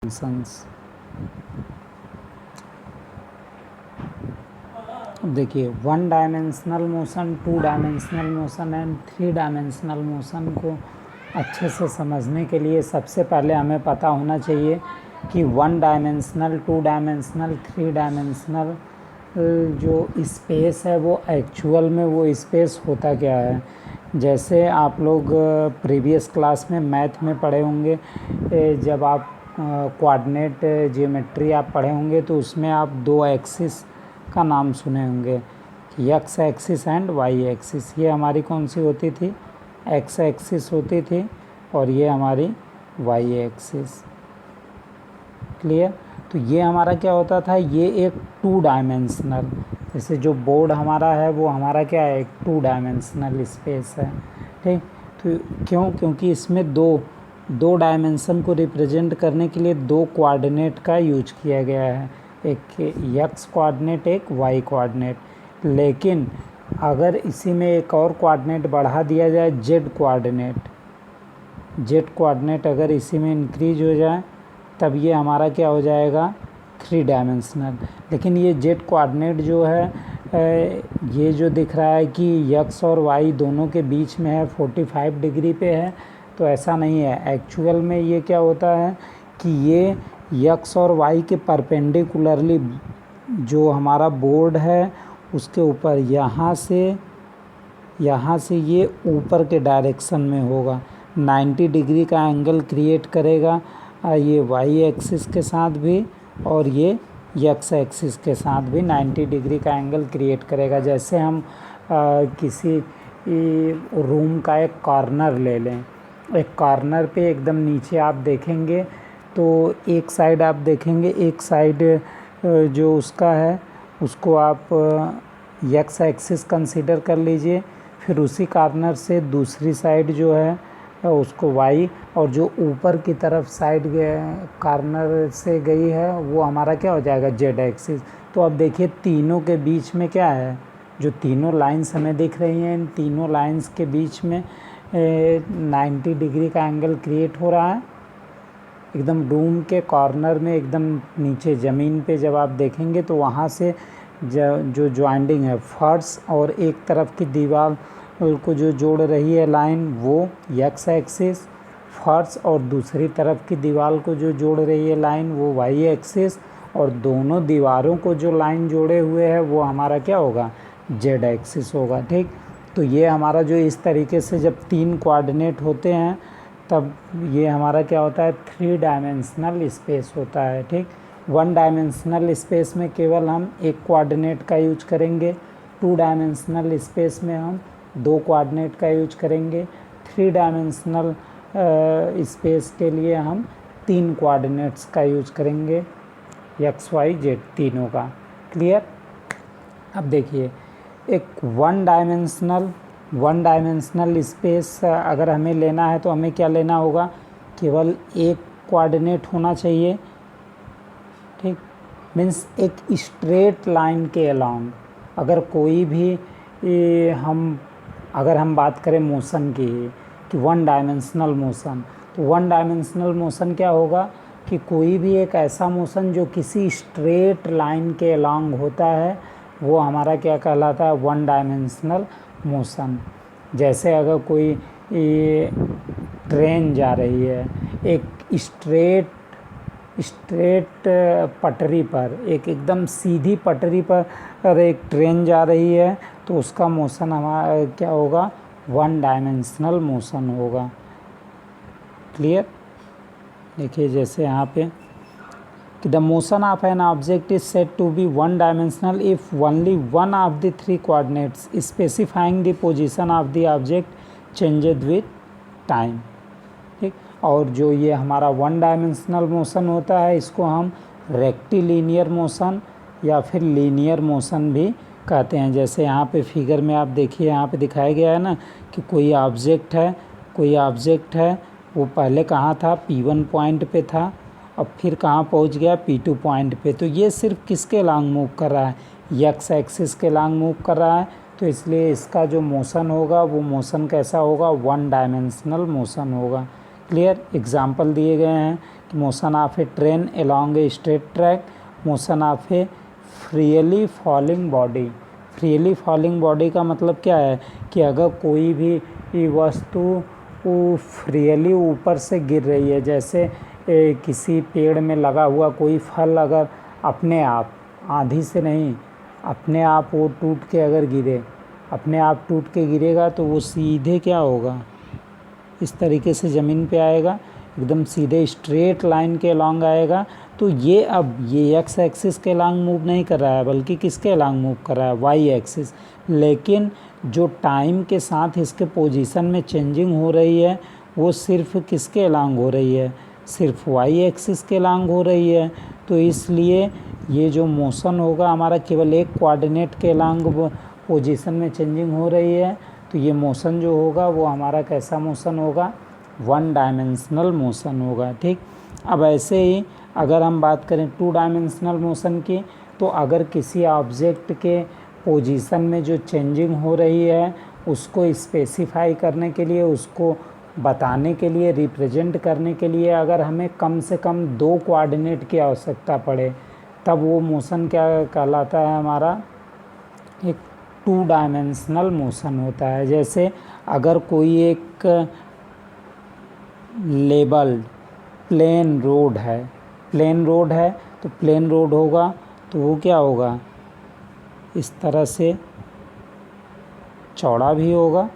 Functions. देखिए, 1 dimensional motion, 2 dimensional motion and 3 dimensional motion को अच्छे से समझने के लिए सबसे पहले हमें पता होना चाहिए कि 1 डायमेंशनल, 2 डायमेंशनल, 3 डायमेंशनल जो स्पेस है वो एक्चुअल में वो स्पेस होता क्या है। जैसे आप लोग प्रीवियस क्लास में मैथ में पढ़े होंगे, जब आप कोऑर्डिनेट ज्योमेट्री आप पढ़े होंगे तो उसमें आप 2 एक्सिस का नाम सुने होंगे, X axis and Y axis. ये हमारी कौन सी होती थी? एक्स एक्सिस होती थी और ये हमारी वाई एक्सिस। क्लियर? तो ये हमारा क्या होता था, ये एक 2 डायमेंशनल, जैसे जो बोर्ड हमारा है वो हमारा क्या है, एक 2 डायमेंशनल स्पेस है। ठीक, तो क्योंकि इसमें दो डायमेंशन को रिप्रेजेंट करने के लिए 2 कोऑर्डिनेट का यूज किया गया है, एक एक्स कोऑर्डिनेट, एक वाई कोऑर्डिनेट। लेकिन अगर इसी में एक और कोऑर्डिनेट बढ़ा दिया जाए, जेड कोऑर्डिनेट अगर इसी में इंक्रीज हो जाए तब ये हमारा क्या हो जाएगा, 3 डायमेंशनल। लेकिन ये जेड कोऑर्डिनेट जो है, ये जो दिख रहा है कि एक्स और वाई दोनों के बीच में है, 45 डिग्री पे है, तो ऐसा नहीं है। एक्चुअल में ये क्या होता है कि ये एक्स और वाई के परपेंडिकुलरली जो हमारा बोर्ड है उसके ऊपर यहाँ से ये ऊपर के डायरेक्शन में होगा, 90 डिग्री का एंगल क्रिएट करेगा। ये वाई एक्सिस के साथ भी और ये एक्स एक्सिस के साथ भी 90 डिग्री का एंगल क्रिएट करेगा। जैसे हम किसी रूम का एक कॉर्नर ले लें, एक कॉर्नर पे एकदम नीचे आप देखेंगे तो एक साइड आप देखेंगे, एक साइड जो उसका है उसको आप एक्स एक्सिस कंसीडर कर लीजिए, फिर उसी कॉर्नर से दूसरी साइड जो है उसको वाई, और जो ऊपर की तरफ साइड कॉर्नर से गई है वो हमारा क्या हो जाएगा, जेड एक्सिस। तो अब देखिए तीनों के बीच में क्या है, जो तीनों लाइंस हमें दिख रही हैं, इन तीनों लाइंस के बीच में 90 डिग्री का एंगल क्रिएट हो रहा है। एकदम रूम के कॉर्नर में एकदम नीचे ज़मीन पे जब आप देखेंगे तो वहाँ से जो जॉइंटिंग है फर्श और एक तरफ की दीवार को जो जोड़ रही है लाइन वो एक्स एक्सिस, फर्श और दूसरी तरफ की दीवार को जो जोड़ रही है लाइन वो वाई एक्सिस, और दोनों दीवारों को जो लाइन जोड़े हुए है वो हमारा क्या होगा, जेड एक्सिस होगा। ठीक, तो ये हमारा जो इस तरीके से जब 3 कोऑर्डिनेट होते हैं तब ये हमारा क्या होता है, 3 डायमेंशनल स्पेस होता है। ठीक, 1 डायमेंशनल स्पेस में केवल हम एक कोऑर्डिनेट का यूज करेंगे, 2 डायमेंशनल स्पेस में हम 2 कोऑर्डिनेट का यूज करेंगे, 3 डायमेंशनल स्पेस के लिए हम 3 कोऑर्डिनेट्स का यूज करेंगे, एक्स वाई जेड तीनों का। क्लियर? अब देखिए, एक 1 डायमेंशनल स्पेस अगर हमें लेना है तो हमें क्या लेना होगा, केवल एक कोऑर्डिनेट होना चाहिए। ठीक, मीन्स एक स्ट्रेट लाइन के अलोंग अगर कोई भी अगर हम बात करें मोशन की कि 1 डायमेंशनल मोशन, तो 1 डायमेंशनल मोशन क्या होगा कि कोई भी एक ऐसा मोशन जो किसी स्ट्रेट लाइन के अलोंग होता है वो हमारा क्या कहलाता है, 1 डायमेंशनल मोशन। जैसे अगर कोई ट्रेन जा रही है एक स्ट्रेट पटरी पर, एक एकदम सीधी पटरी पर एक ट्रेन जा रही है तो उसका मोशन हमारा क्या होगा, 1 डायमेंशनल मोशन होगा। क्लियर? देखिए जैसे यहाँ पे कि the motion of an object is said to be 1 dimensional if only one of the 3 coordinates specifying the position of the object changed with time. ठीक, और जो ये हमारा 1 डायमेंशनल मोशन होता है इसको हम रेक्टिलिनियर मोशन या फिर लीनियर मोशन भी कहते हैं। जैसे यहाँ पे फिगर में आप देखिए, यहाँ पे दिखाया गया है ना कि कोई ऑब्जेक्ट है वो पहले कहाँ था, P1 पॉइंट पे था, अब फिर कहाँ पहुँच गया, P2 पॉइंट पे। तो ये सिर्फ किसके लॉन्ग मूव कर रहा है, एक्स एक्सिस के लॉन्ग मूव कर रहा है, तो इसलिए इसका जो मोशन होगा वो मोशन कैसा होगा, 1 डायमेंशनल मोशन होगा। क्लियर? एग्जाम्पल दिए गए हैं motion of A train along a straight track, motion of A freely falling body. Freely falling body का मतलब क्या है कि अगर कोई भी वस्तु फ्रीली ऊपर से गिर रही है, जैसे किसी पेड़ में लगा हुआ कोई फल अगर अपने आप, आंधी से नहीं, अपने आप वो टूट के अगर गिरे, अपने आप टूट के गिरेगा तो वो सीधे क्या होगा, इस तरीके से ज़मीन पे आएगा, एकदम सीधे स्ट्रेट लाइन के अलॉन्ग आएगा। तो ये अब ये एक्स एक्सिस के अलॉन्ग मूव नहीं कर रहा है, बल्कि किसके अलॉन्ग मूव कर रहा है, वाई एक्सिस। लेकिन जो टाइम के साथ इसके पोजीशन में चेंजिंग हो रही है वो सिर्फ किसके अलॉन्ग हो रही है, सिर्फ वाई एक्सिस के अलॉन्ग हो रही है। तो इसलिए ये जो मोशन होगा हमारा केवल एक कोऑर्डिनेट के अलॉन्ग पोजीशन में चेंजिंग हो रही है। तो ये मोशन जो होगा वो हमारा कैसा मोशन होगा, वन डायमेंशनल मोशन होगा। ठीक, अब ऐसे ही अगर हम बात करें टू डायमेंशनल मोशन की, तो अगर किसी ऑब्जेक्ट के पोजीशन में जो चेंजिंग हो रही है उसको स्पेसिफाई करने के लिए, उसको बताने के लिए, रिप्रेजेंट करने के लिए अगर हमें कम से कम दो कोऑर्डिनेट की आवश्यकता पड़े, तब वो मोशन क्या कहलाता है, हमारा एक टू डायमेंशनल मोशन होता है। जैसे अगर कोई एक लेबल्ड प्लेन रोड है, प्लेन रोड है तो प्लेन रोड होगा तो वो क्या होगा, इस तरह से चौड़ा भी होगा।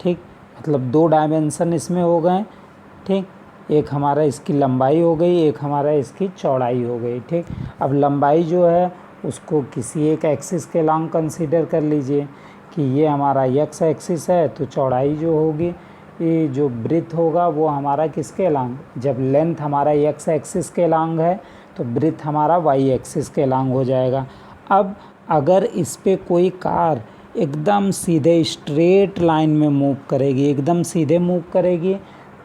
ठीक, मतलब दो डायमेंशन इसमें हो गए। ठीक, एक हमारा इसकी लंबाई हो गई, एक हमारा इसकी चौड़ाई हो गई। ठीक, अब लंबाई जो है उसको किसी एक एक्सिस के अलॉन्ग कंसीडर कर लीजिए कि ये हमारा एक्स एक्सिस है, तो चौड़ाई जो होगी, ये जो ब्रीथ होगा वो हमारा किसके अलॉन्ग, जब लेंथ हमारा एक्स एक्सिस के अलॉन्ग है तो ब्रीथ हमारा वाई एक्सिस के अलॉन्ग हो जाएगा। अब अगर इस पे कोई कार एकदम सीधे स्ट्रेट लाइन में मूव करेगी, एकदम सीधे मूव करेगी,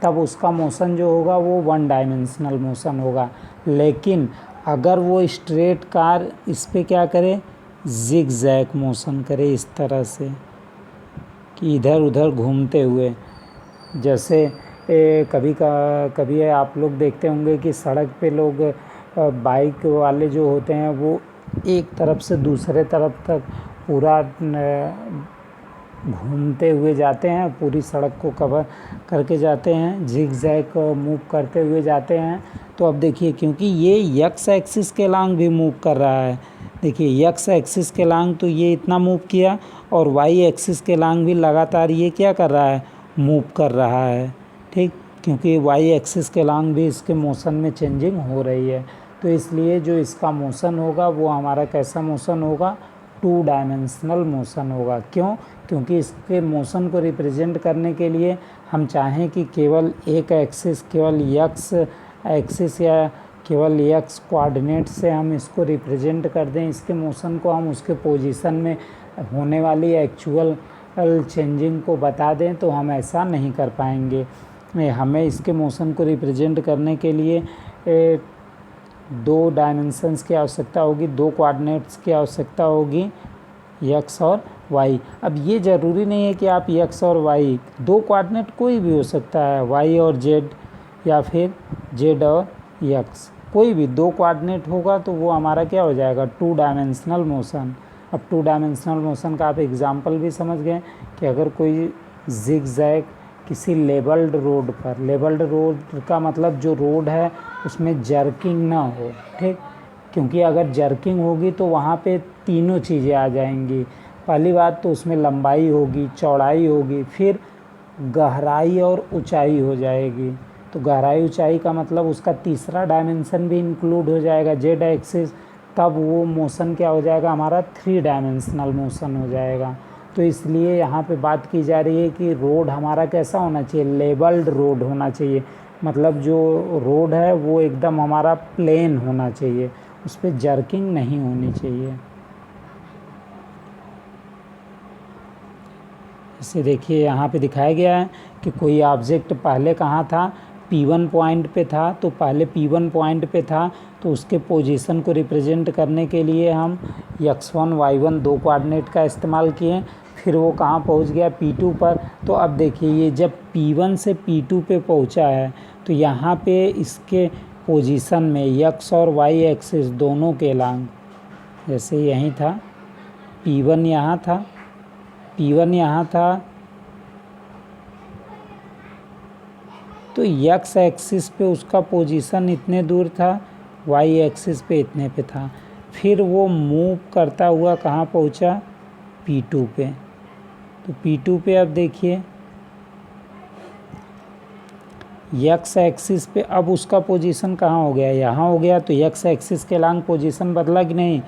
तब उसका मोशन जो होगा वो वन डायमेंशनल मोशन होगा। लेकिन अगर वो स्ट्रेट कार इस पे क्या करे, जिग जैग मोशन करे, इस तरह से कि इधर उधर घूमते हुए, जैसे कभी आप लोग देखते होंगे कि सड़क पे लोग बाइक वाले जो होते हैं वो एक तरफ से दूसरे तरफ तक पूरा घूमते हुए जाते हैं, पूरी सड़क को कवर करके जाते हैं, जिग जैग मूव करते हुए जाते हैं। तो अब देखिए, क्योंकि ये एक्स एक्सिस के अलॉन्ग भी मूव कर रहा है, देखिए एक्स एक्सिस के अलॉन्ग तो ये इतना मूव किया, और वाई एक्सिस के अलॉन्ग भी लगातार ये क्या कर रहा है, मूव कर रहा है। ठीक, क्योंकि वाई एक्सिस के अलॉन्ग भी इसके मोशन में चेंजिंग हो रही है। तो इसलिए जो इसका मोशन होगा वो हमारा कैसा मोशन होगा, टू डायमेंशनल मोशन होगा। क्यों, क्योंकि इसके मोशन को रिप्रेजेंट करने के लिए हम चाहें कि केवल एक एक्सिस, केवल एक्स एक्सिस या केवल एक्स कोऑर्डिनेट से हम इसको रिप्रेजेंट कर दें, इसके मोशन को हम उसके पोजीशन में होने वाली एक्चुअल चेंजिंग को बता दें, तो हम ऐसा नहीं कर पाएंगे। हमें इसके मोशन को रिप्रेजेंट करने के लिए दो डायमेंशंस की आवश्यकता होगी, दो कोऑर्डिनेट्स की आवश्यकता होगी, एक्स और वाई। अब ये ज़रूरी नहीं है कि आप एक्स और वाई, दो कोऑर्डिनेट कोई भी हो सकता है, वाई और जेड या फिर जेड और एक्स, कोई भी दो कोऑर्डिनेट होगा तो वो हमारा क्या हो जाएगा, टू डायमेंशनल मोशन। अब टू डायमेंशनल मोशन का आप एग्जांपल भी समझ गए कि अगर कोई जिग जैग किसी लेबल्ड रोड पर, लेबल्ड रोड का मतलब जो रोड है उसमें जर्किंग ना हो। ठीक, क्योंकि अगर जर्किंग होगी तो वहाँ पे तीनों चीज़ें आ जाएंगी। पहली बात तो उसमें लंबाई होगी, चौड़ाई होगी, फिर गहराई और ऊंचाई हो जाएगी। तो गहराई ऊंचाई का मतलब उसका तीसरा डायमेंशन भी इंक्लूड हो जाएगा, जेड एक्सिस। तब वो मोशन क्या हो जाएगा, हमारा थ्री डायमेंशनल मोशन हो जाएगा। तो इसलिए यहाँ पे बात की जा रही है कि रोड हमारा कैसा होना चाहिए, लेबल्ड रोड होना चाहिए। मतलब जो रोड है वो एकदम हमारा प्लेन होना चाहिए, उस पर जर्किंग नहीं होनी चाहिए। इसे देखिए यहाँ पे दिखाया गया है कि कोई ऑब्जेक्ट पहले कहाँ था, P1 पॉइंट पे था। तो पहले P1 पॉइंट पे था तो उसके पोजीशन को रिप्रेजेंट करने के लिए हम x1 y1 दो कोऑर्डिनेट का इस्तेमाल किए। फिर वो कहाँ पहुँच गया, P2 पर। तो अब देखिए ये जब P1 से P2 पे पहुँचा है तो यहाँ पे इसके पोजीशन में यक्स और वाई एक्सिस दोनों के अलोंग, जैसे यहीं था P1 यहाँ था, P1 यहाँ था, तो यक्स एक्सिस पे उसका पोजीशन इतने दूर था, वाई एक्सिस पे इतने पे था। फिर वो मूव करता हुआ कहाँ पहुँचा, P2 पे। तो P2 पे अब देखिए यक्स एक्सिस पे अब उसका पोजीशन कहाँ हो गया, यहाँ हो गया। तो यक्स एक्सिस के अलोंग पोजीशन बदला कि नहीं,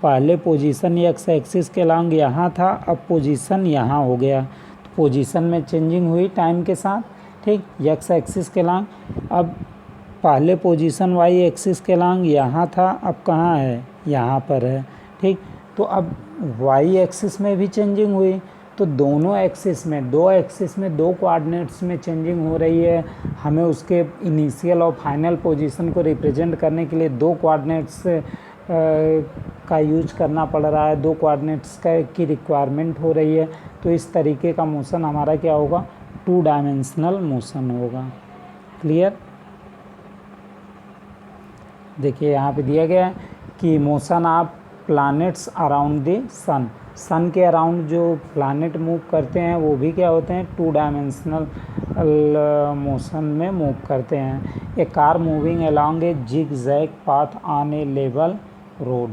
पहले पोजीशन यक्स एक्सिस के अलोंग यहाँ था, अब पोजीशन यहाँ हो गया। तो पोजीशन में चेंजिंग हुई टाइम के साथ, ठीक, यक्स एक्सिस के अलोंग। अब पहले पोजीशन वाई एक्सिस के अलोंग यहाँ था, अब कहाँ है, यहाँ पर है, ठीक। तो अब वाई एक्सिस में भी चेंजिंग हुई, तो दोनों एक्सिस में, दो एक्सिस में दो कोऑर्डिनेट्स में चेंजिंग हो रही है। हमें उसके इनिशियल और फाइनल पोजीशन को रिप्रेजेंट करने के लिए दो कोऑर्डिनेट्स का यूज करना पड़ रहा है, दो कोऑर्डिनेट्स की रिक्वायरमेंट हो रही है। तो इस तरीके का मोशन हमारा क्या होगा, 2 डायमेंशनल मोशन होगा। क्लियर। देखिए यहाँ पे दिया गया है कि motion of planets around the sun, sun के अराउंड जो प्लैनेट मूव करते हैं वो भी क्या होते हैं, 2 डायमेंशनल मोशन में मूव करते हैं। A car moving along a zig zag path on a level road.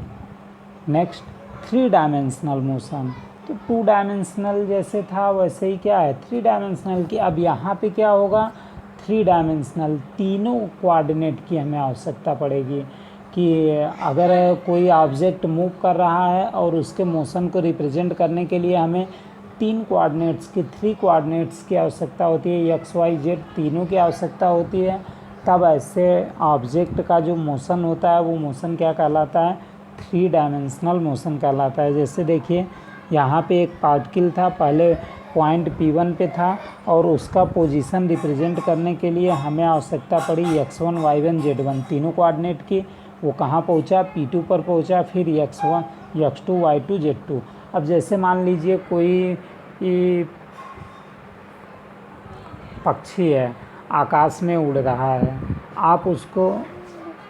Next 3 dimensional motion, तो 2 डायमेंशनल जैसे था वैसे ही क्या है 3 डायमेंशनल की। अब यहाँ पे क्या होगा, 3 डायमेंशनल, तीनों कोऑर्डिनेट की हमें आवश्यकता पड़ेगी कि अगर कोई ऑब्जेक्ट मूव कर रहा है और उसके मोशन को रिप्रेजेंट करने के लिए हमें 3 कोऑर्डिनेट्स की, 3 कोऑर्डिनेट्स की आवश्यकता होती है, एक्स वाई जेड तीनों की आवश्यकता होती है। तब ऐसे ऑब्जेक्ट का जो मोशन होता है वो मोशन क्या कहलाता है, 3 डायमेंशनल मोशन कहलाता है। जैसे देखिए यहाँ पे एक पार्टिकल था, पहले पॉइंट P1 पे था और उसका पोजीशन रिप्रेजेंट करने के लिए हमें आवश्यकता पड़ी x1 y1 z1 तीनों कोऑर्डिनेट की। वो कहाँ पहुँचा, P2 पर पहुँचा, फिर x1 x2 y2 z2। अब जैसे मान लीजिए कोई पक्षी है, आकाश में उड़ रहा है, आप उसको,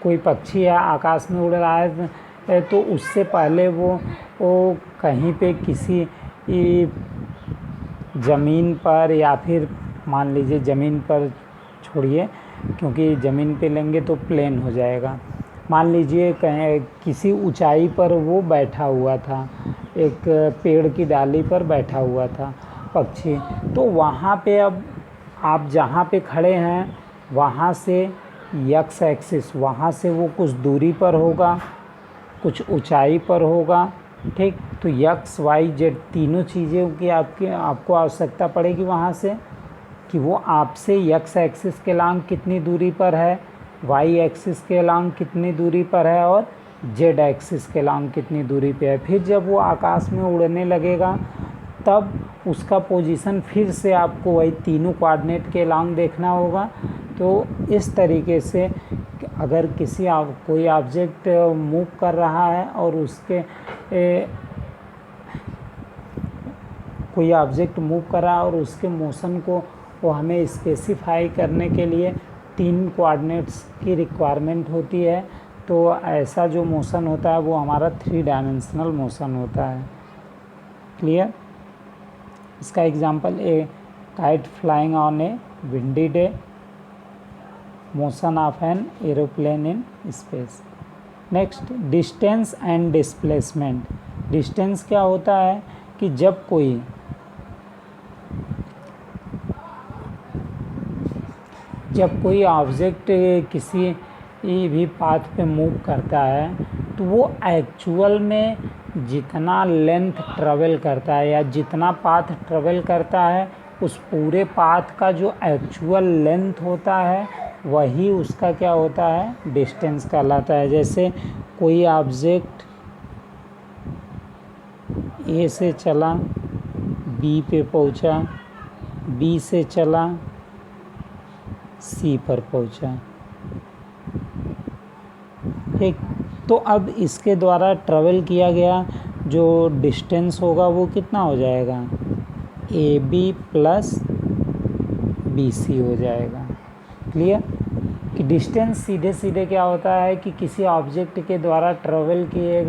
कोई पक्षी है आकाश में उड़ रहा है, तो उससे पहले वो कहीं पे किसी ज़मीन पर, या फिर मान लीजिए ज़मीन पर छोड़िए क्योंकि ज़मीन पे लेंगे तो प्लेन हो जाएगा। मान लीजिए कहीं किसी ऊंचाई पर वो बैठा हुआ था, एक पेड़ की डाली पर बैठा हुआ था पक्षी। तो वहाँ पे अब आप जहाँ पे खड़े हैं वहाँ से एक्स एक्सिस, वहाँ से वो कुछ दूरी पर होगा, कुछ ऊंचाई पर होगा, ठीक। तो एक्स वाई जेड तीनों चीज़ों की आपको आवश्यकता पड़ेगी वहाँ से, कि वो आपसे एक्स एक्सिस के अलोंग कितनी दूरी पर है, वाई एक्सिस के अलोंग कितनी दूरी पर है और जेड एक्सिस के अलोंग कितनी दूरी पे है। फिर जब वो आकाश में उड़ने लगेगा तब उसका पोजीशन फिर से आपको वही तीनों कोऑर्डिनेट के अलोंग देखना होगा। तो इस तरीके से अगर कोई ऑब्जेक्ट मूव कर रहा है और उसके कोई ऑब्जेक्ट मूव कर रहा है और उसके मोशन को वो हमें स्पेसिफाई करने के लिए 3 कोऑर्डिनेट्स की रिक्वायरमेंट होती है। तो ऐसा जो मोशन होता है वो हमारा 3 डायमेंशनल मोशन होता है। क्लियर। इसका example, A kite flying on A windy day, motion of an aeroplane in space. Next distance and displacement. Distance क्या होता है कि जब कोई ऑब्जेक्ट किसी भी पाथ पे मूव करता है तो वो एक्चुअल में जितना लेंथ ट्रेवल करता है या जितना पाथ ट्रेवल करता है उस पूरे पाथ का जो एक्चुअल लेंथ होता है वही उसका क्या होता है, डिस्टेंस कहलाता है। जैसे कोई ऑब्जेक्ट ए से चला, बी पे पहुंचा, बी से चला, सी पर पहुंचा, ठीक। तो अब इसके द्वारा ट्रेवल किया गया जो डिस्टेंस होगा वो कितना हो जाएगा, AB प्लस BC हो जाएगा। क्लियर। कि डिस्टेंस सीधे सीधे क्या होता है कि किसी ऑब्जेक्ट के द्वारा ट्रेवल किए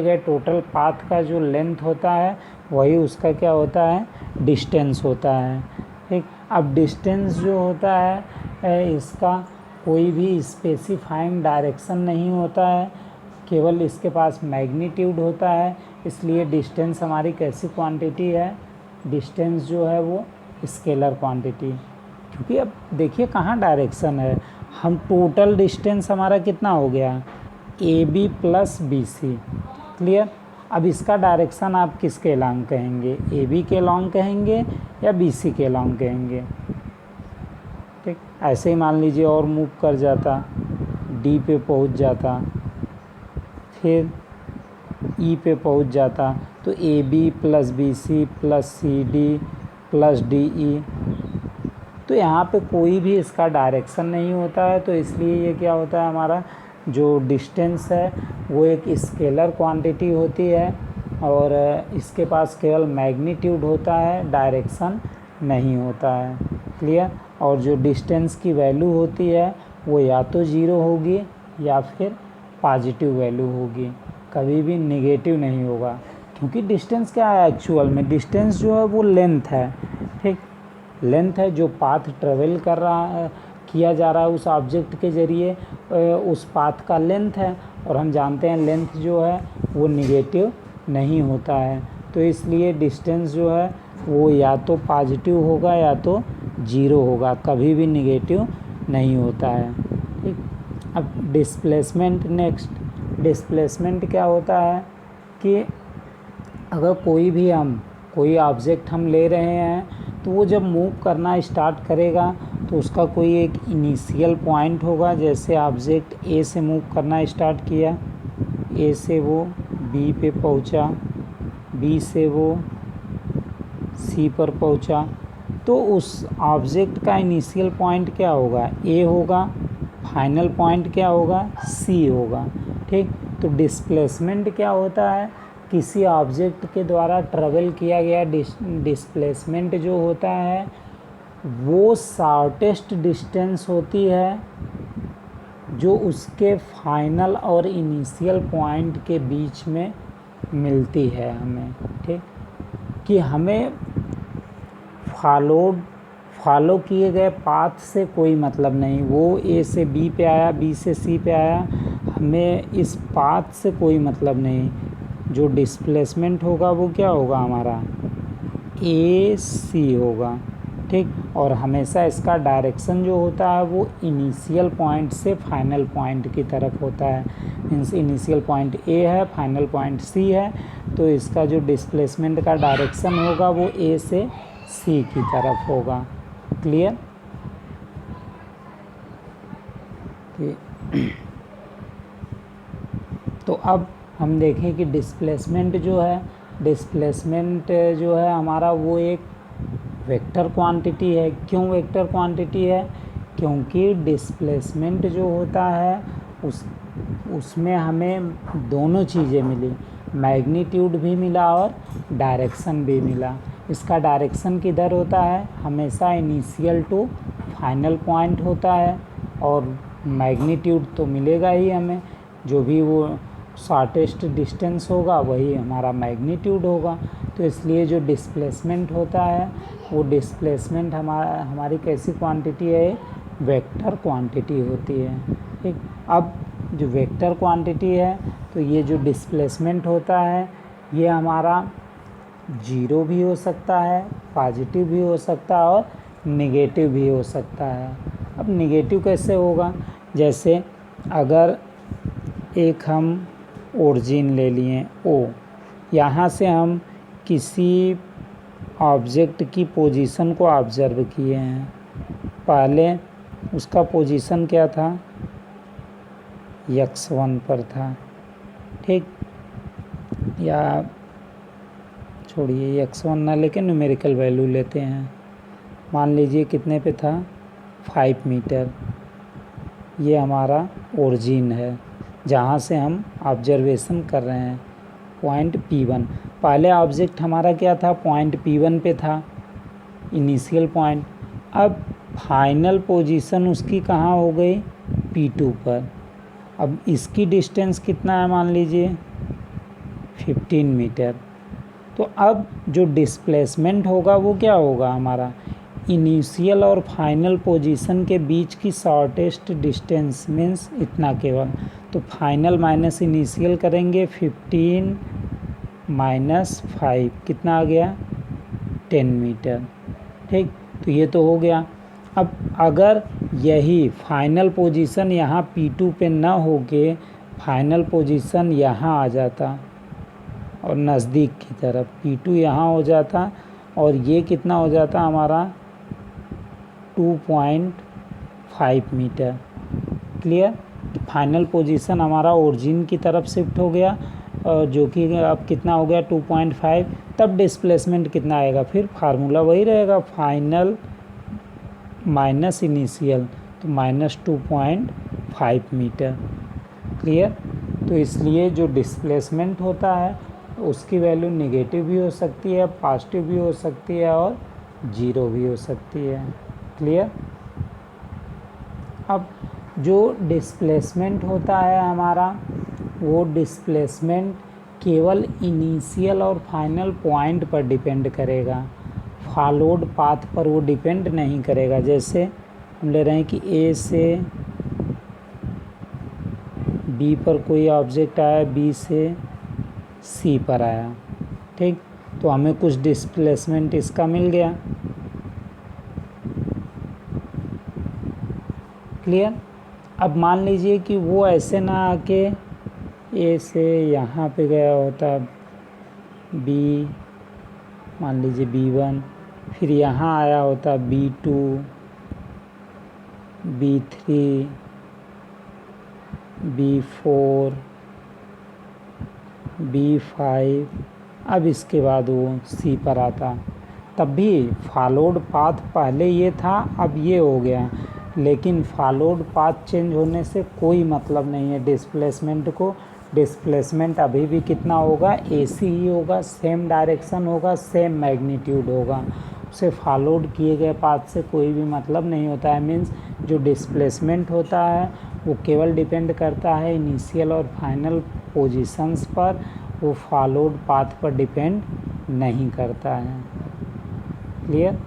गए टोटल पाथ का जो लेंथ होता है वही उसका क्या होता है, डिस्टेंस होता है। ठीक, अब डिस्टेंस जो होता है इसका कोई भी स्पेसिफाइंग डायरेक्शन नहीं होता है, केवल इसके पास मैग्नीट्यूड होता है। इसलिए डिस्टेंस हमारी कैसी क्वांटिटी है, डिस्टेंस जो है वो स्केलर क्वांटिटी, क्योंकि अब देखिए कहाँ डायरेक्शन है। हम टोटल डिस्टेंस हमारा कितना हो गया, AB प्लस BC, क्लियर। अब इसका डायरेक्शन आप किसके लॉन्ग कहेंगे, AB के लॉन्ग कहेंगे या BC के लॉन्ग कहेंगे। ठीक, ऐसे ही मान लीजिए और मूव कर जाता, D पे पहुंच जाता, फिर E पे पहुंच जाता, तो AB plus BC plus CD plus DE, तो यहाँ पे कोई भी इसका डायरेक्शन नहीं होता है। तो इसलिए ये क्या होता है, हमारा जो डिस्टेंस है वो एक स्केलर क्वांटिटी होती है और इसके पास केवल मैग्नीट्यूड होता है, डायरेक्शन नहीं होता है, क्लियर। और जो डिस्टेंस की वैल्यू होती है वो या तो 0 होगी या फिर पॉजिटिव वैल्यू होगी, कभी भी नेगेटिव नहीं होगा। क्योंकि डिस्टेंस क्या है, एक्चुअल में डिस्टेंस जो है वो लेंथ है। ठीक, लेंथ है जो पाथ ट्रेवल कर रहा है, किया जा रहा है उस ऑब्जेक्ट के ज़रिए, उस पाथ का लेंथ है। और हम जानते हैं लेंथ जो है वो निगेटिव नहीं होता है, तो इसलिए डिस्टेंस जो है वो या तो पॉजिटिव होगा या तो 0 होगा, कभी भी निगेटिव नहीं होता है। ठीक, अब डिस्प्लेसमेंट, नेक्स्ट डिस्प्लेसमेंट क्या होता है कि अगर कोई ऑब्जेक्ट हम ले रहे हैं तो वो जब मूव करना स्टार्ट करेगा तो उसका कोई एक इनिशियल पॉइंट होगा। जैसे ऑब्जेक्ट A से मूव करना स्टार्ट किया, A से वो B पे पहुंचा, B से वो C पर पहुंचा, तो उस ऑब्जेक्ट का इनिशियल पॉइंट क्या होगा, A होगा, फाइनल पॉइंट क्या होगा, C होगा। ठीक, तो डिस्प्लेसमेंट क्या होता है, किसी ऑब्जेक्ट के द्वारा ट्रेवल किया गया डिस्प्लेसमेंट जो होता है वो शॉर्टेस्ट डिस्टेंस होती है जो उसके फाइनल और इनिशियल पॉइंट के बीच में मिलती है हमें। ठीक, कि हमें फॉलो किए गए पाथ से कोई मतलब नहीं, वो A से B पे आया, B से C पे आया, हमें इस पाथ से कोई मतलब नहीं। जो डिस्प्लेसमेंट होगा वो क्या होगा, हमारा AC होगा। ठीक, और हमेशा इसका डायरेक्शन जो होता है वो इनिशियल पॉइंट से फाइनल पॉइंट की तरफ होता है। मीन्स इनिशियल पॉइंट A है, फाइनल पॉइंट C है, तो इसका जो डिस्प्लेसमेंट का डायरेक्शन होगा वो A से C की तरफ होगा, क्लियर। तो अब हम देखें कि डिस्प्लेसमेंट जो है हमारा वो एक वेक्टर क्वांटिटी है। क्यों वेक्टर क्वांटिटी है, क्योंकि डिस्प्लेसमेंट जो होता है उसमें हमें दोनों चीज़ें मिली, मैग्नीट्यूड भी मिला और डायरेक्शन भी मिला। इसका डायरेक्शन किधर होता है, हमेशा इनिशियल टू फाइनल पॉइंट होता है, और मैग्नीट्यूड तो मिलेगा ही हमें, जो भी वो शॉर्टेस्ट डिस्टेंस होगा वही हमारा मैग्नीट्यूड होगा। तो इसलिए जो डिस्प्लेसमेंट होता है वो डिस्प्लेसमेंट हमारी कैसी क्वांटिटी है, वेक्टर क्वांटिटी होती है। ठीक, अब जो वेक्टर क्वांटिटी है तो ये जो डिस्प्लेसमेंट होता है ये हमारा 0 भी हो सकता है, पॉजिटिव भी हो सकता है और नेगेटिव भी हो सकता है। अब नेगेटिव कैसे होगा, जैसे अगर एक हम ओरिजिन ले लिए O, यहाँ से हम किसी ऑब्जेक्ट की पोजीशन को ऑब्जर्व किए हैं, पहले उसका पोजीशन क्या था, x1 पर था। ठीक, या छोड़िए x1 ना लेके न्यूमेरिकल वैल्यू लेते हैं, मान लीजिए कितने पे था, 5 मीटर। ये हमारा ओरिजिन है जहाँ से हम ऑब्जर्वेशन कर रहे हैं, पॉइंट P1। पहले ऑब्जेक्ट हमारा क्या था, पॉइंट P1 पे था, इनिशियल पॉइंट। अब फाइनल पोजीशन उसकी कहाँ हो गई, P2 पर। अब इसकी डिस्टेंस कितना है, मान लीजिए 15 मीटर। तो अब जो डिस्प्लेसमेंट होगा वो क्या होगा हमारा, इनिशियल और फाइनल पोजीशन के बीच की शॉर्टेस्ट डिस्टेंस मीन्स इतना केवल। तो फाइनल माइनस इनिशियल करेंगे, 15 माइनस 5 कितना आ गया, 10 मीटर। ठीक, तो ये तो हो गया। अब अगर यही फाइनल पोजीशन यहाँ P2 पे ना होके फाइनल पोजीशन यहाँ आ जाता और नज़दीक की तरफ P2 यहाँ हो जाता और ये कितना हो जाता हमारा 2.5 मीटर। क्लियर, फाइनल पोजीशन हमारा ओरिजिन की तरफ शिफ्ट हो गया और जो कि अब कितना हो गया 2.5। तब डिस्प्लेसमेंट कितना आएगा, फिर फार्मूला वही रहेगा, फाइनल माइनस इनिशियल, तो माइनस 2.5 मीटर। क्लियर, तो इसलिए जो डिस्प्लेसमेंट होता है उसकी वैल्यू नेगेटिव भी हो सकती है, पॉजिटिव भी हो सकती है और जीरो भी हो सकती है। क्लियर, अब जो डिस्प्लेसमेंट होता है हमारा, वो डिस्प्लेसमेंट केवल इनिशियल और फाइनल पॉइंट पर डिपेंड करेगा, फॉलोड पाथ पर वो डिपेंड नहीं करेगा। जैसे हम ले रहे हैं कि ए से बी पर कोई ऑब्जेक्ट आया, बी से सी पर आया, ठीक, तो हमें कुछ डिस्प्लेसमेंट इसका मिल गया। क्लियर, अब मान लीजिए कि वो ऐसे ना आके ए से यहाँ पे गया होता, बी मान लीजिए B1, फिर यहाँ आया होता B2, B3, B4, B5, अब इसके बाद वो C पर आता। तब भी फॉलोड पाथ पहले ये था, अब ये हो गया, लेकिन फॉलोड पाथ चेंज होने से कोई मतलब नहीं है डिस्प्लेसमेंट को। डिस्प्लेसमेंट अभी भी कितना होगा, AC ही होगा, सेम डायरेक्शन होगा, सेम मैग्नीट्यूड होगा, उसे फॉलोड किए गए पाथ से कोई भी मतलब नहीं होता है। मीन्स जो डिस्प्लेसमेंट होता है वो केवल डिपेंड करता है इनिशियल और फाइनल पोजीशंस पर, वो फॉलोड पाथ पर डिपेंड नहीं करता है। क्लियर,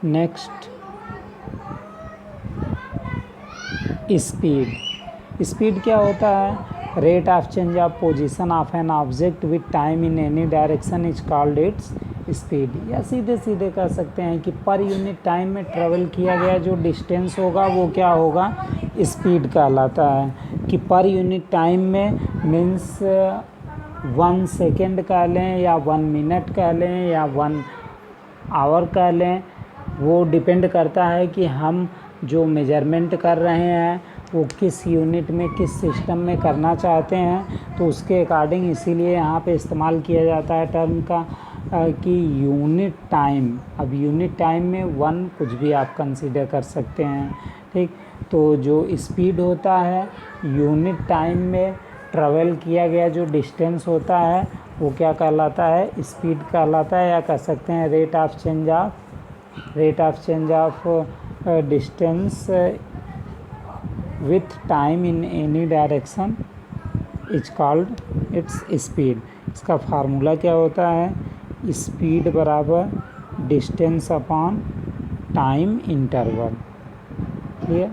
नेक्स्ट स्पीड क्या होता है, rate of change of position of an object with time in any direction is called its speed. या सीधे सीधे कह सकते हैं कि पर यूनिट टाइम में ट्रेवल किया गया जो डिस्टेंस होगा वो क्या होगा, स्पीड कहलाता है। कि पर यूनिट टाइम में मीन्स 1 सेकेंड कह लें या 1 मिनट कह लें या 1 आवर कह लें, वो डिपेंड करता है कि हम जो मेजरमेंट कर रहे हैं वो किस यूनिट में, किस सिस्टम में करना चाहते हैं, तो उसके अकॉर्डिंग इसीलिए यहाँ पे इस्तेमाल किया जाता है टर्म का कि यूनिट टाइम। अब यूनिट टाइम में 1 कुछ भी आप कंसीडर कर सकते हैं, ठीक। तो जो स्पीड होता है यूनिट टाइम में ट्रेवल किया गया जो डिस्टेंस होता है वो क्या कहलाता है, स्पीड कहलाता है, या कह सकते हैं rate of change of distance with time in any direction is called its speed. इसका फार्मूला क्या होता है, स्पीड बराबर distance upon time interval. Clear,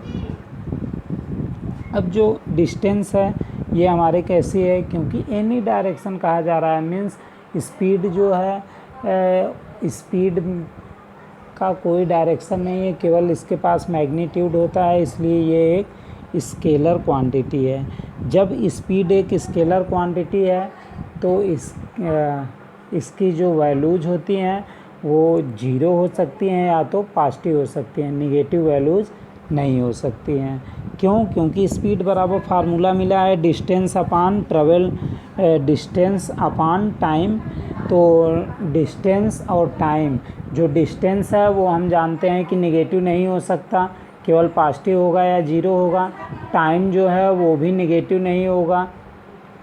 अब जो डिस्टेंस है ये हमारे कैसी है, क्योंकि एनी डायरेक्शन कहा जा रहा है, मीन्स स्पीड जो है स्पीड का कोई डायरेक्शन नहीं है, केवल इसके पास मैग्नीट्यूड होता है, इसलिए ये एक स्केलर क्वांटिटी है। जब स्पीड एक स्केलर क्वांटिटी है तो इसकी जो वैल्यूज होती हैं वो 0 हो सकती हैं या तो पॉजिटिव हो सकती हैं, नेगेटिव वैल्यूज नहीं हो सकती हैं। क्यों, क्योंकि स्पीड बराबर फार्मूला मिला है distance upon travel, distance upon time. तो डिस्टेंस और टाइम, जो डिस्टेंस है वो हम जानते हैं कि नेगेटिव नहीं हो सकता, केवल पॉजिटिव होगा या 0 होगा। टाइम जो है वो भी नेगेटिव नहीं होगा,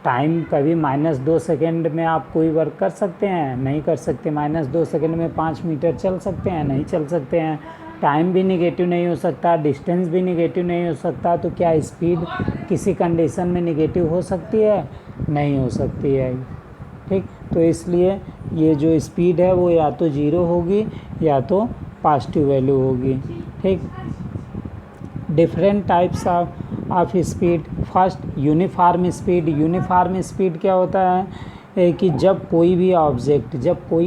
टाइम कभी -2 सेकेंड में आप कोई वर्क कर सकते हैं? नहीं कर सकते। -2 सेकेंड में 5 मीटर चल सकते हैं? नहीं चल सकते हैं। टाइम भी निगेटिव नहीं हो सकता, डिस्टेंस भी निगेटिव नहीं हो सकता, तो क्या स्पीड किसी कंडीशन में निगेटिव हो सकती है? नहीं हो सकती है। ठीक, तो इसलिए ये जो स्पीड है वो या तो 0 होगी या तो पॉजिटिव वैल्यू होगी। ठीक, different types of speed. First, uniform speed. Uniform speed क्या होता है कि जब कोई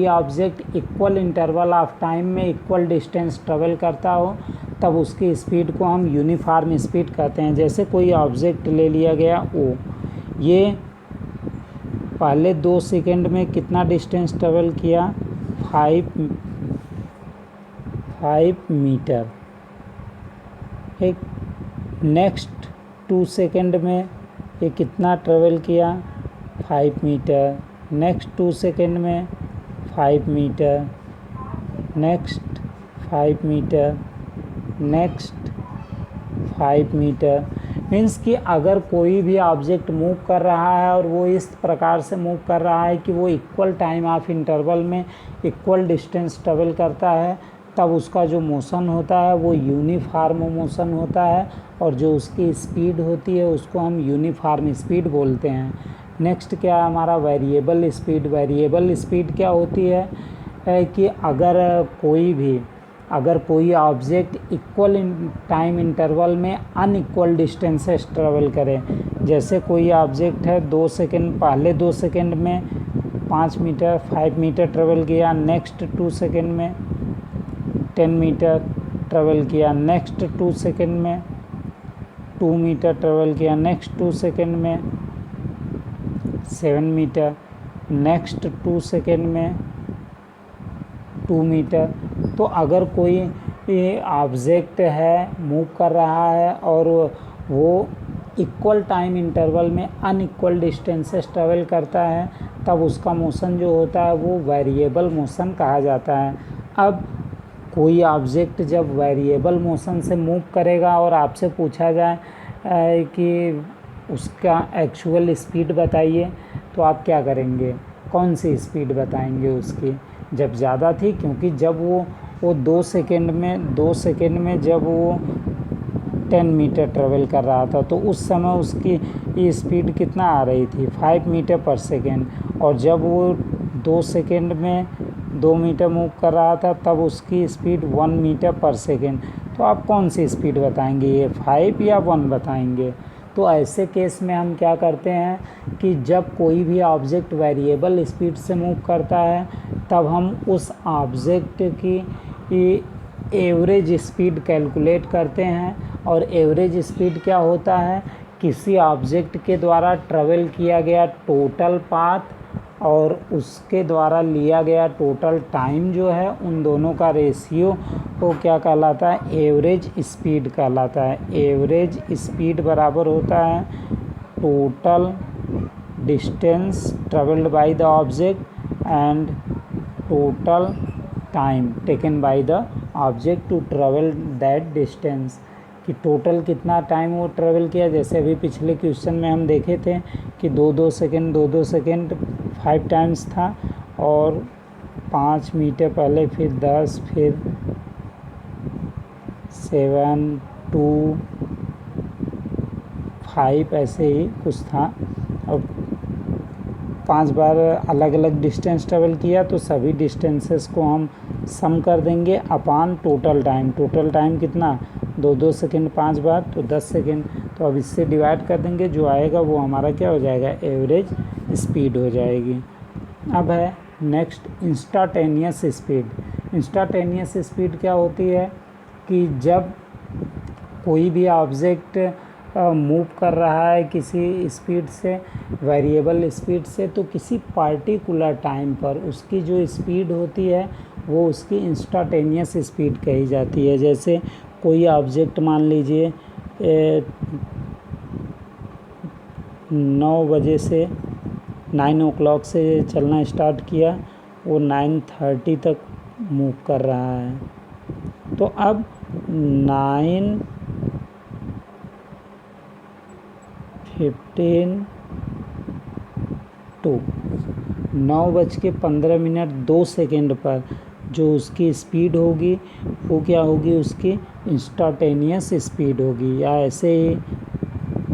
object equal interval of time में इक्वल डिस्टेंस ट्रेवल करता हो, तब उसकी स्पीड को हम यूनिफॉर्म स्पीड कहते हैं। जैसे कोई ऑब्जेक्ट ले लिया गया ओ, ये पहले 2 सेकेंड में कितना डिस्टेंस ट्रेवल किया? 5 मीटर। ठीक, नेक्स्ट 2 सेकेंड में ये कितना ट्रेवल किया? 5 मीटर। नेक्स्ट 2 सेकेंड में 5 metre, next 5 metre, next 5 metre. Means कि अगर कोई भी ऑब्जेक्ट मूव कर रहा है और वो इस प्रकार से मूव कर रहा है कि वो इक्वल टाइम ऑफ इंटरवल में इक्वल डिस्टेंस ट्रेवल करता है, तब उसका जो मोशन होता है वो यूनिफॉर्म मोशन होता है, और जो उसकी स्पीड होती है उसको हम यूनिफॉर्म स्पीड बोलते हैं। नेक्स्ट क्या है हमारा? Variable speed. वेरिएबल स्पीड क्या होती है कि अगर कोई ऑब्जेक्ट इक्वल टाइम इंटरवल में अनइक्वल डिस्टेंसेस ट्रेवल करे। जैसे कोई ऑब्जेक्ट है 2 सेकेंड, पहले 2 सेकेंड में 5 मीटर 5 मीटर ट्रेवल किया, नेक्स्ट 2 सेकेंड में 10 मीटर ट्रेवल किया, नेक्स्ट 2 सेकेंड में 2 मीटर ट्रेवल किया, नेक्स्ट 2 सेकेंड में 7 मीटर, नेक्स्ट 2 सेकेंड में 2 मीटर। तो अगर कोई ऑब्जेक्ट है मूव कर रहा है और वो इक्वल टाइम इंटरवल में अनइक्वल डिस्टेंसेस ट्रेवल करता है, तब उसका मोशन जो होता है वो वेरिएबल मोशन कहा जाता है। अब कोई ऑब्जेक्ट जब वेरिएबल मोशन से मूव करेगा और आपसे पूछा जाए कि उसका एक्चुअल स्पीड बताइए, तो आप क्या करेंगे? कौन सी स्पीड बताएंगे उसकी? जब ज़्यादा थी, क्योंकि जब वो 2 सेकेंड में जब वो 10 मीटर ट्रेवल कर रहा था, तो उस समय उसकी स्पीड कितना आ रही थी? 5 मीटर पर सेकेंड। और जब वो 2 सेकेंड में 2 मीटर मूव कर रहा था, तब उसकी स्पीड 1 मीटर पर सेकेंड। तो आप कौन सी स्पीड बताएंगे? ये 5 या 1 बताएंगे? तो ऐसे केस में हम क्या करते हैं कि जब कोई भी ऑब्जेक्ट वेरिएबल स्पीड से मूव करता है, तब हम उस ऑब्जेक्ट की एवरेज स्पीड कैलकुलेट करते हैं। और एवरेज स्पीड क्या होता है? किसी ऑब्जेक्ट के द्वारा ट्रेवल किया गया टोटल पाथ और उसके द्वारा लिया गया टोटल टाइम जो है, उन दोनों का रेशियो को क्या कहलाता है? एवरेज स्पीड कहलाता है। एवरेज स्पीड बराबर होता है total distance travelled by the object and total time taken by the object to travel that distance. कि टोटल कितना टाइम वो ट्रेवल किया। जैसे अभी पिछले क्वेश्चन में हम देखे थे कि 2-2 सेकेंड 5 टाइम्स था, और 5 मीटर पहले, फिर 10, फिर 7, 2, 5, ऐसे ही कुछ था। और 5 बार अलग अलग डिस्टेंस ट्रेवल किया, तो सभी डिस्टेंसेस को हम सम कर देंगे upon total time. Total time कितना? 2-2 सेकेंड 5 बार, तो 10 सेकेंड। तो अब इससे डिवाइड कर देंगे, जो आएगा वो हमारा क्या हो जाएगा? एवरेज स्पीड हो जाएगी। अब है नेक्स्ट इंस्टाटेनियस स्पीड। इंस्टाटेनियस स्पीड क्या होती है कि जब कोई भी ऑब्जेक्ट मूव कर रहा है किसी स्पीड से, वेरिएबल स्पीड से, तो किसी पार्टिकुलर टाइम पर उसकी जो स्पीड होती है वो उसकी इंस्टाटेनियस स्पीड कही जाती है। जैसे कोई ऑब्जेक्ट मान लीजिए 9 बजे से 9 o'clock से चलना स्टार्ट किया, वो 9:30 तक मूव कर रहा है। तो अब 9:15 टू 9:15 पर जो उसकी स्पीड होगी वो क्या होगी, उसकी इंस्टाटेनियस स्पीड होगी। या ऐसे ही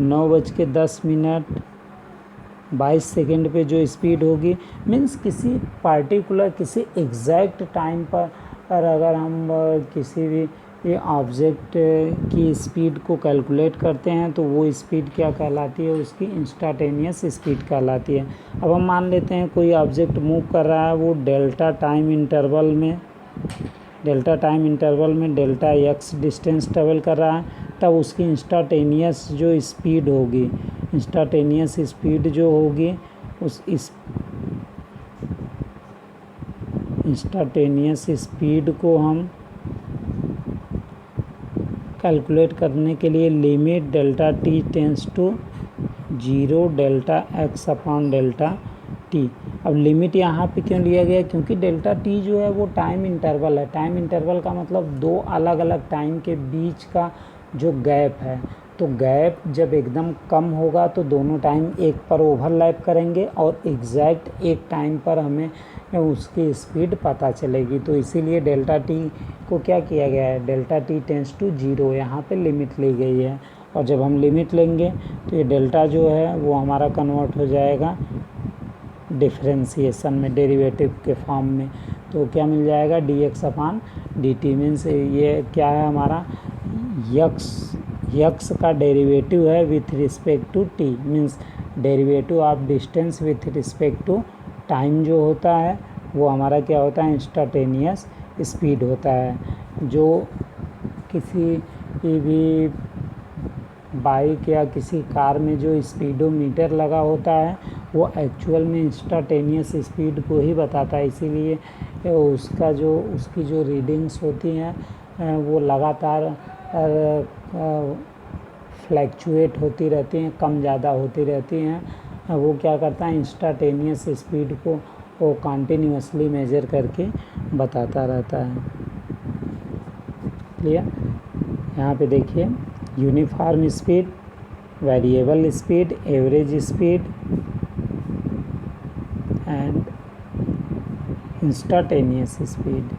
9:10 पे जो स्पीड होगी, मीन्स किसी पार्टिकुलर किसी एग्जैक्ट टाइम पर अगर हम किसी भी ऑब्जेक्ट की स्पीड को कैलकुलेट करते हैं तो वो स्पीड क्या कहलाती है, उसकी इंस्टाटेनियस स्पीड कहलाती है। अब हम मान लेते हैं कोई ऑब्जेक्ट मूव कर रहा है, वो डेल्टा टाइम इंटरवल में डेल्टा एक्स डिस्टेंस ट्रेवल कर रहा है, तब उसकी इंस्टाटेनियस जो स्पीड होगी, इंस्टाटेनियस स्पीड जो होगी उस इंस्टाटेनियस स्पीड को हम कैलकुलेट करने के लिए limit delta T tends to 0 delta X upon delta T. अब लिमिट यहाँ पे क्यों लिया गया, क्योंकि डेल्टा टी जो है वो टाइम इंटरवल है। टाइम इंटरवल का मतलब दो अलग अलग टाइम के बीच का जो गैप है, तो गैप जब एकदम कम होगा तो दोनों टाइम एक पर ओवरलैप करेंगे और एग्जैक्ट एक टाइम पर हमें उसकी स्पीड पता चलेगी। तो इसीलिए डेल्टा टी को क्या किया गया है, डेल्टा टी टेंस टू 0 यहाँ पे लिमिट ली गई है। और जब हम लिमिट लेंगे तो ये डेल्टा जो है वो हमारा कन्वर्ट हो जाएगा डिफरेंशिएशन में, डेरिवेटिव के फॉर्म में। तो क्या मिल जाएगा, dx अपॉन dt। मीन्स ये क्या है हमारा, यक्स का डेरिवेटिव है with respect to t, means derivative of distance with respect to time जो होता है वो हमारा क्या होता है, इंस्टाटेनियस स्पीड होता है। जो किसी भी बाइक या किसी कार में जो स्पीडोमीटर लगा होता है वो एक्चुअल में इंस्टाटेनियस स्पीड को ही बताता है। इसीलिए उसकी जो रीडिंग्स होती हैं वो लगातार फ्लैक्चुएट होती रहती हैं, कम ज़्यादा होती रहती हैं। वो क्या करता है, इंस्टाटेनियस स्पीड को वो कंटिन्यूअसली मेजर करके बताता रहता है। क्लियर। यहाँ पे देखिए, uniform speed, variable speed, average speed and instantaneous speed.